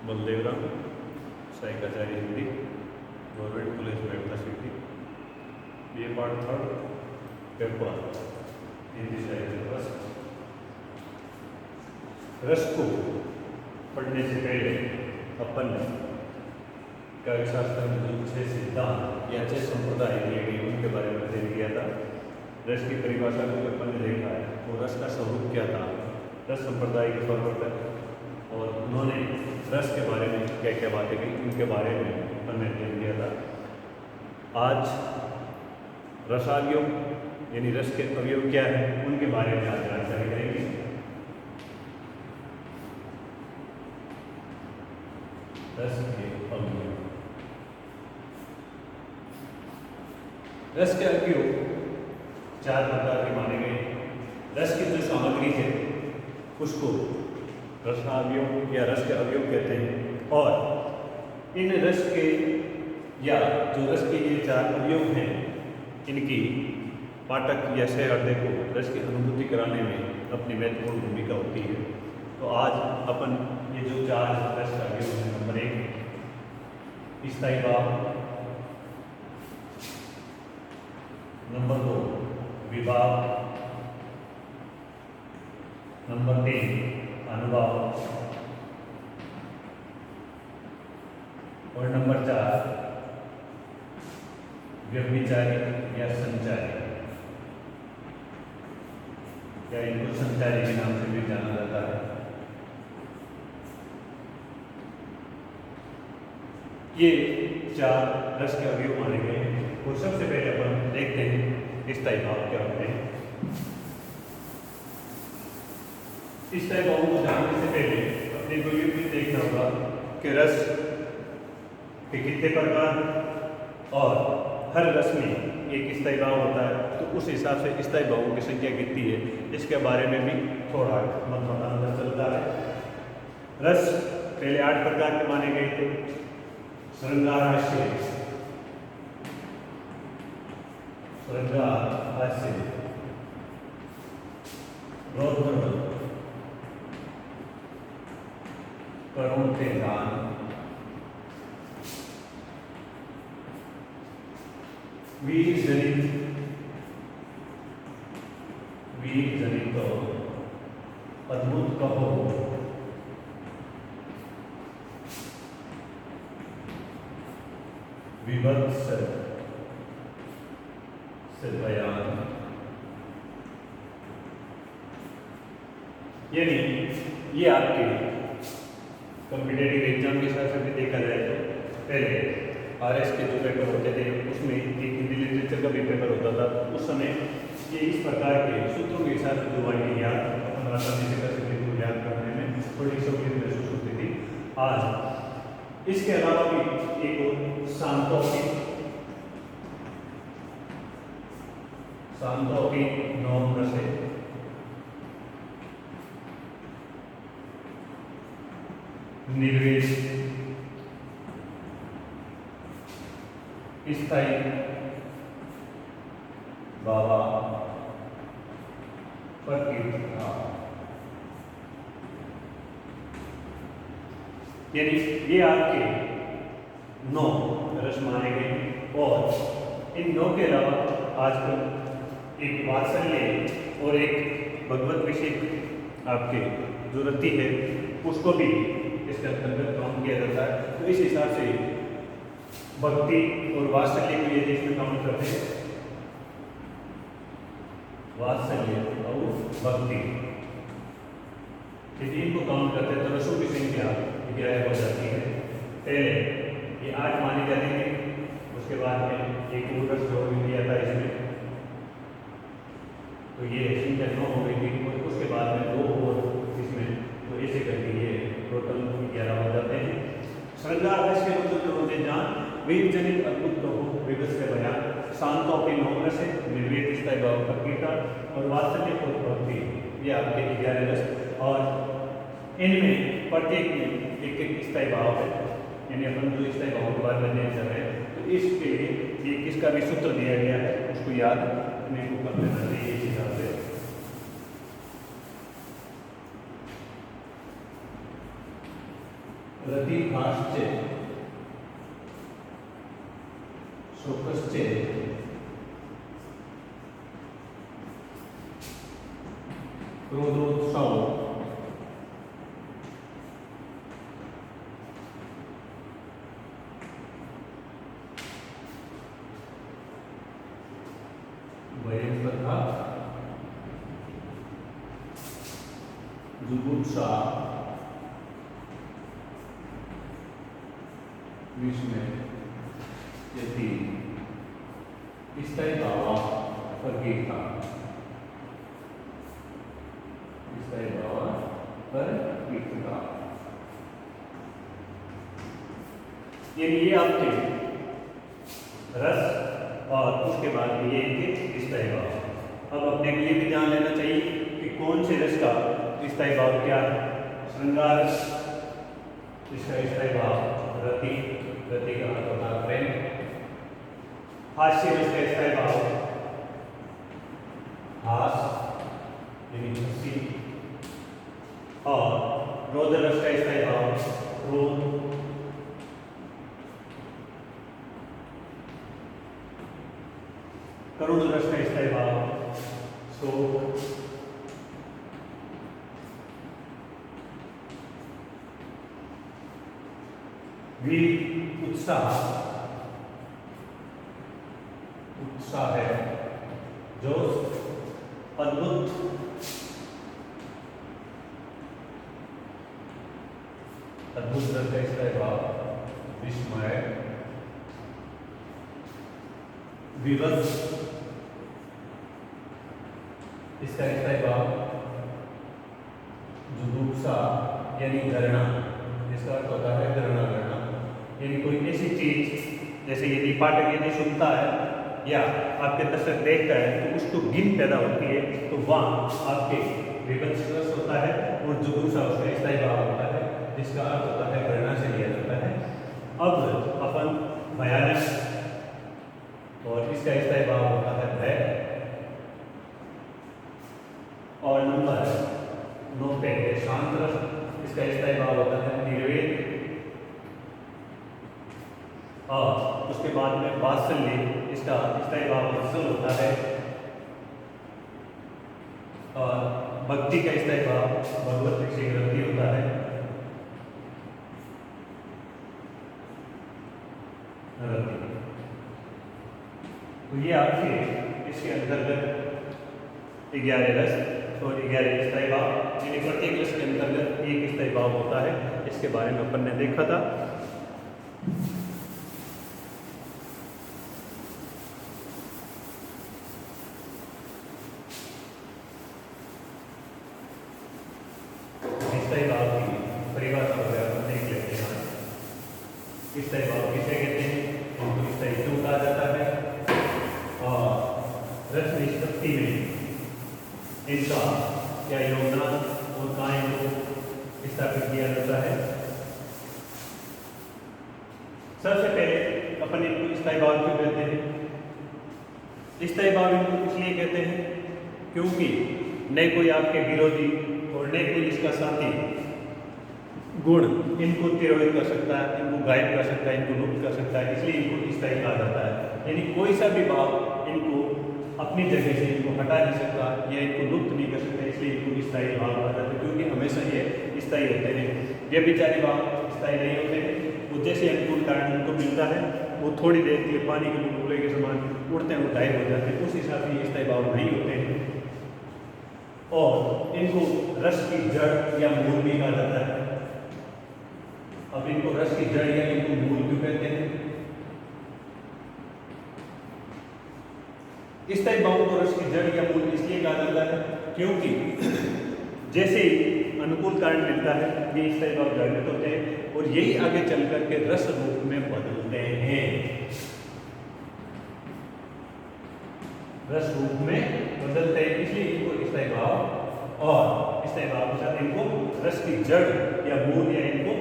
बलदेवराम, सहायकाचार्य Hindi, government college Merta city, BA part third, paper Hindi साहित्य रस। रस को पढ़ने से पहले अपन काव्यशास्त्र में जो 6 सिद्धांत या 6 संप्रदाय दिए गए उनके बारे में अध्ययन किया था। रस की परिभाषा को अपन ने देखा है और रस का स्वरूप क्या था, रस संप्रदाय के प्रवर्तक और उन्होंने रस के बारे में क्या क्या बातें की उनके बारे में अपन ने अध्ययन किया था। आज रसावयव यानी रस के अवयव क्या है उनके बारे में आज जानकारी करेंगे। रस के अवयव, रस के अवयव 4 प्रकार के माने गए। रस की जो सामग्री है उसको रसावयव या रस के अवयव कहते हैं और इन रस के या जो रस के ये 4 अवयव हैं इनकी पाठक या सहृदय को रस की अनुभूति कराने में अपनी महत्वपूर्ण भूमिका होती है। तो आज अपन ये जो 4 रस का अवयव है, नंबर 1 स्थायी भाव, नंबर 2 विभाव, नंबर 3 अनुभव और नंबर 4 व्यभिचारी या संचारी या इनको संचारी के नाम से भी जाना जाता है। ये 4 रस के अवयव माने गए हैं और सबसे पहले अपन देखते हैं स्थायी भाव क्या होते हैं। स्थायी भाव को जानने से पहले अपने को ये भी देखना होगा कि रस के कितने प्रकार और हर रस में एक स्थायी भाव होता है, तो उस हिसाब से स्थायी भावों की संख्या कितनी है इसके बारे में भी थोड़ा मतलब चलता है। रस पहले 8 प्रकार के माने गए थे। श्रृंगार हास्य, रौद्र, करुण तेजान, वीर जनित अद्भुत कहो, विभत्स से बयान, यानी ये आपके कॉम्पिटेटिव एग्जाम के साथ साथ देखा जाए तो पहले RS के जो पेपर होते थे उसमें एक हिंदी लिटरेचर का भी पेपर होता था। उस समय ये इस प्रकार के सूत्रों के साथ जो वाक्य याद अपन आसानी से कर सकते थे, याद करने में थोड़ी सहूलियत महसूस होती थी। आज इसके अलावा भी एक और शांतों की 9 रसें, निर्वेश, स्थायी, बाबा, प्रकृति, यानी ये आपके 9 रस माने गए। और इन 9 के अलावा आजकल एक वात्सल्य और एक भगवत विषय आपके जो रति है उसको भी इसके अंतर्गत काउंट किया जाता है। तो इस हिसाब से भक्ति और वात्सल्य को यदि इसमें काउंट करते हैं, वात्सल्य और भक्ति यदि इनको काउंट करते हैं तो रसों की संख्या 11 हो जाती है। पहले ये 8 माने जाते हैं, उसके बाद में एक और रस जोड़ दिया था इसमें, तो ये संख्या 9 हो गई थी। और उसके बाद में 2 और इसमें, तो ऐसे करके ये टोटल 11 हो जाते हैं। श्रृंगार रस के मतलब होते जान, वीर जनित अद्भुत कहो, विभत्स से बयान, शांतों के 9 रस, निर्वेद स्थायी भाव प्रकृति और वात्सल्य और भक्ति, ये आपके 11 रस। और इनमें प्रत्येक में एक एक स्थायी भाव है, यानी अपन जो स्थायी भाव के बारे में जान रहे हैं तो इसके लिए ये किसका भी सूत्र दिया गया है उसको याद अपने को कर लेना चाहिए इस हिसाब से। रतिभाश्चे शोकश्चे क्रोधोत्सव भयं तथा जुगुप्सा विस्मय यति स्थायी भावा परगीता स्थायी भावा परगीता। ये आपके रस और उसके बाद ये इनके स्थायी भाव। अब अपने को ये भी ध्यान लेना चाहिए कि कौन से रस का स्थायी भाव क्या है। श्रृंगार रस, इसका स्थायी भाव रति, रति का अर्थ होता है प्रेम। हास्य रस का स्थायी भाव हास यानी हंसी, और क्रोध रस का स्थायी भाव क्रोध। करुण रस का स्थायी भाव शोक। वीर उत्साह, उत्साह है जोश। अद्भुत अद्भुत रस का स्थायी भाव विस्मय। विवश, इसका स्थायी भाव जुगुप्सा यानी घृणा। इसका अर्थ होता है घृणा करना, यानी कोई ऐसी चीज जैसे यदि पाठक यदि सुनता है या आपके दर्शक देखता है तो उसको घिन पैदा होती है, तो वहाँ आपके विभत्स रस होता है और जुगुप्सा उसका स्थायी भाव होता है, जिसका अर्थ होता है घृणा से लिया जाता है। अब अपन भयानक, और इसका स्थायी भाव होता है भय। और नंबर 9 पे है शांत रस, इसका स्थायी भाव होता है निर्वेद। और उसके बाद में वात्सल्य, इसका स्थायी भाव वत्सल होता है। और भक्ति का स्थायी भाव भगवत विषय होता है। तो ये आपके इसके अंतर्गत 11 रस और 11 स्थायी भाव, यानी प्रत्येक रस के अंतर्गत एक स्थायी भाव होता है। इसके बारे में अपन ने देखा था। स्थायी भाव की परिभाषा वगैरह अपन देख लेते हैं। स्थायी भाव किसे कहते हैं, उनको स्थायी क्यों कहा जाता है, और रस निष्पत्ति में इनका क्या योगदान और कहाँ इनको स्थापित किया जाता है। सबसे पहले अपन इनको स्थायी भाव क्यों कहते हैं। स्थायी भाव इनको इसलिए कहते हैं क्योंकि न कोई आपके विरोधी और न कोई इसका साथी गुण इनको तिरोहित कर सकता है, इनको गायब कर सकता है, इनको लुप्त कर सकता है, इसलिए इनको स्थायी कहा जाता है। यानी कोई सा भी भाव इनको अपनी जगह से इनको हटा नहीं सकता या इनको लुप्त नहीं कर सकता, इसलिए इनको स्थायी भाव कहा जाता है। क्योंकि हमेशा ये स्थायी होते हैं। ये विचारी भाव स्थायी नहीं होते हैं। वो जैसे अनुकूल कारण उनको मिलता है, वो थोड़ी देर के लिए पानी के बुलबुले के समान उड़ते हैं, वो गायब हो जाते हैं। उस हिसाब से ये स्थायी भाव नहीं होते हैं। और इनको रस की जड़ या मूल भी कहा जाता है। अब इनको रस की जड़ या इनको मूल क्यों कहते हैं। स्थायी भाव को रस की जड़ या मूल इसलिए कहा जाता है क्योंकि जैसे ही अनुकूल कारण मिलता है ये स्थायी भाव जागृत होते हैं और यही आगे चल करके रस रूप में बदलते हैं। रस रूप में बदलते हैं, इसलिए इनको स्थायी भाव और स्थायी भाव के साथ इनको रस की जड़ या मूल या इनको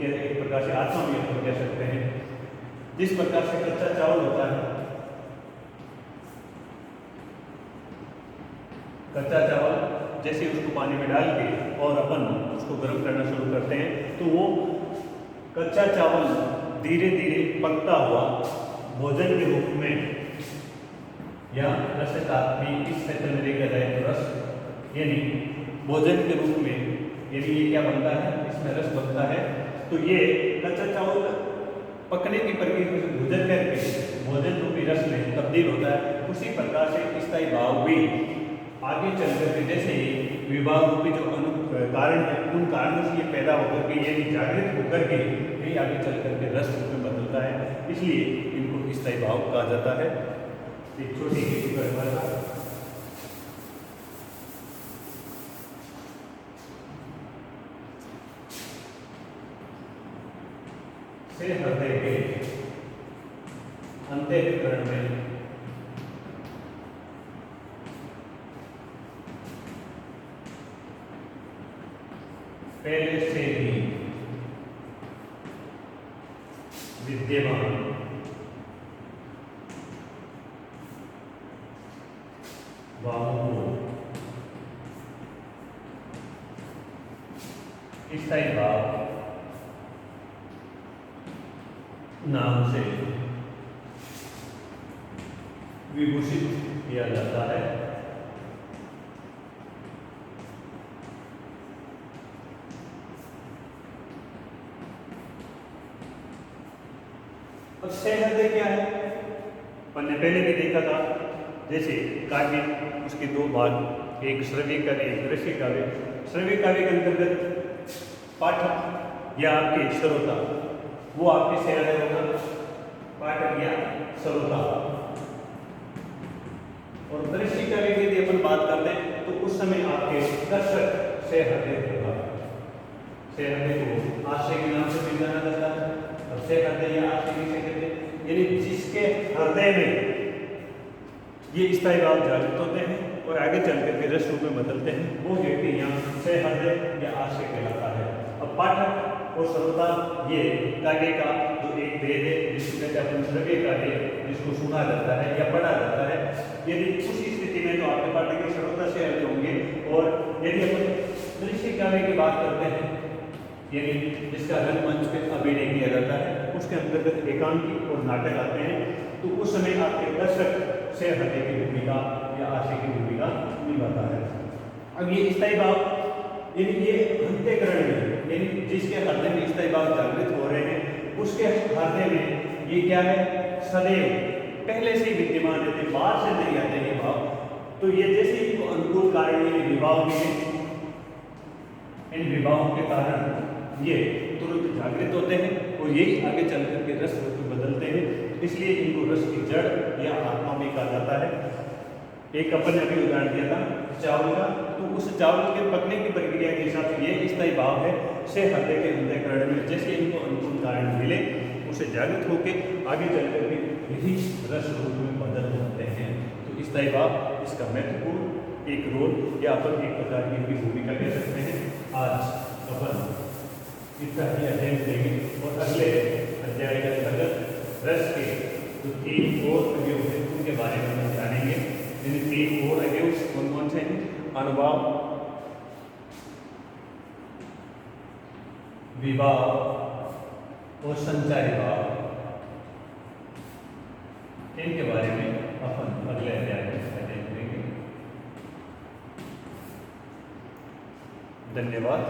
एक प्रकार से आत्मा भी हम कह सकते हैं। जिस प्रकार से कच्चा चावल होता है, कच्चा चावल जैसे उसको पानी में डाल के और अपन उसको गर्म करना शुरू करते हैं तो वो कच्चा चावल धीरे धीरे पकता हुआ भोजन के रूप में या रस का भी इस क्षेत्र में देखा जाए तो रस यानी भोजन के रूप में यदि ये क्या बनता है, इसमें रस बनता है, तो ये कच्चा चावल पकने की प्रक्रिया से गुजर करके भोजन रूपी रस में तब्दील होता है। उसी प्रकार से स्थायी भाव भी आगे चल करके जैसे विभाव रूपी जो कारण है उन कारणों से ये पैदा होकर के ये जागृत होकर के यही आगे चल करके रस रूप में बदलता है, इसलिए इनको स्थायी भाव कहा जाता है। एक छोटी से हृदय के अंतःकरण में पहले से ही विद्यमान भावों को स्थायी भाव नाम से विभूषित किया जाता है। अब सहृदय क्या है? अपन ने पहले भी देखा था, जैसे काव्य उसके दो भाग, एक श्रव्य काव्य एक दृश्य काव्य। श्रव्य काव्य के अंतर्गत पाठक या आपके श्रोता वो आपके सहृदय होगा, पाठक या श्रोता। और दृश्य काव्य की यदि अपन बात करते हैं तो उस समय आपके दर्शक सहृदय होगा। सहृदय को आश्रय के नाम से भी जाना जाता है। अब सहृदय या आश्रय किसे कहते हैं? यानी जिसके हृदय में ये स्थायी भाव जागृत होते हैं और आगे चल करके रस रूप में बदलते हैं, वो व्यक्ति यहाँ सहृदय या आश्रय कहलाता है। अब पाठक और श्रोता ये काव्य का जो एक भेद है, जिसको कहते हैं अपन श्रव्य काव्य, जिसको सुना जाता है या पढ़ा जाता है। यदि उसी स्थिति में तो आपके पाठक के श्रोता सहृदय होंगे। और यदि अपन दृश्य काव्य की बात करते हैं, यानी जिसका रंगमंच पे अभिनय किया जाता है, उसके अंतर्गत एकांकी और नाटक आते हैं, तो उस समय आपके दर्शक सहृदय की भूमिका या आश्रय की भूमिका निभाता है। अब ये स्थायी भाव यानी ये अंतःकरण में, यानी जिसके हृदय में स्थायी भाव जागृत हो रहे हैं उसके हृदय में ये क्या है? सदैव पहले से ही विद्यमान रहते, बाहर से नहीं आते ये भाव। तो ये जैसे इनको अनुकूल कारण ये विभाव में, इन विभावों के कारण ये तुरंत जागृत होते हैं और यही आगे चल करके रस रूप में बदलते हैं, इसलिए इनको रस की जड़ या आत्मा भी कहा जाता है। एक अपन ने अभी उदाहरण दिया था चावल का, तो उस चावल के पकने की प्रक्रिया के हिसाब से ये स्थायी भाव है सहृदय के अंतःकरण में, जैसे इनको अनुकूल कारण मिले उसे जागृत होकर आगे चल करके यही रस रूप में बदल जाते हैं। तो स्थायी भाव इसका महत्वपूर्ण एक रोल या अपन एक प्रकार की इनकी भूमिका कह सकते हैं। आज अपन इसका ही अध्ययन करेंगे और अगले अध्याय के अंतर्गत रस के जो 3 और अवयव हैं उनके बारे में हम जानेंगे। इन 3 और अवयव कौन कौन से हैं? अनुभाव, विभाव और संचारी भाव। इनके बारे में अपन अगले अध्याय में अध्ययन करेंगे। धन्यवाद।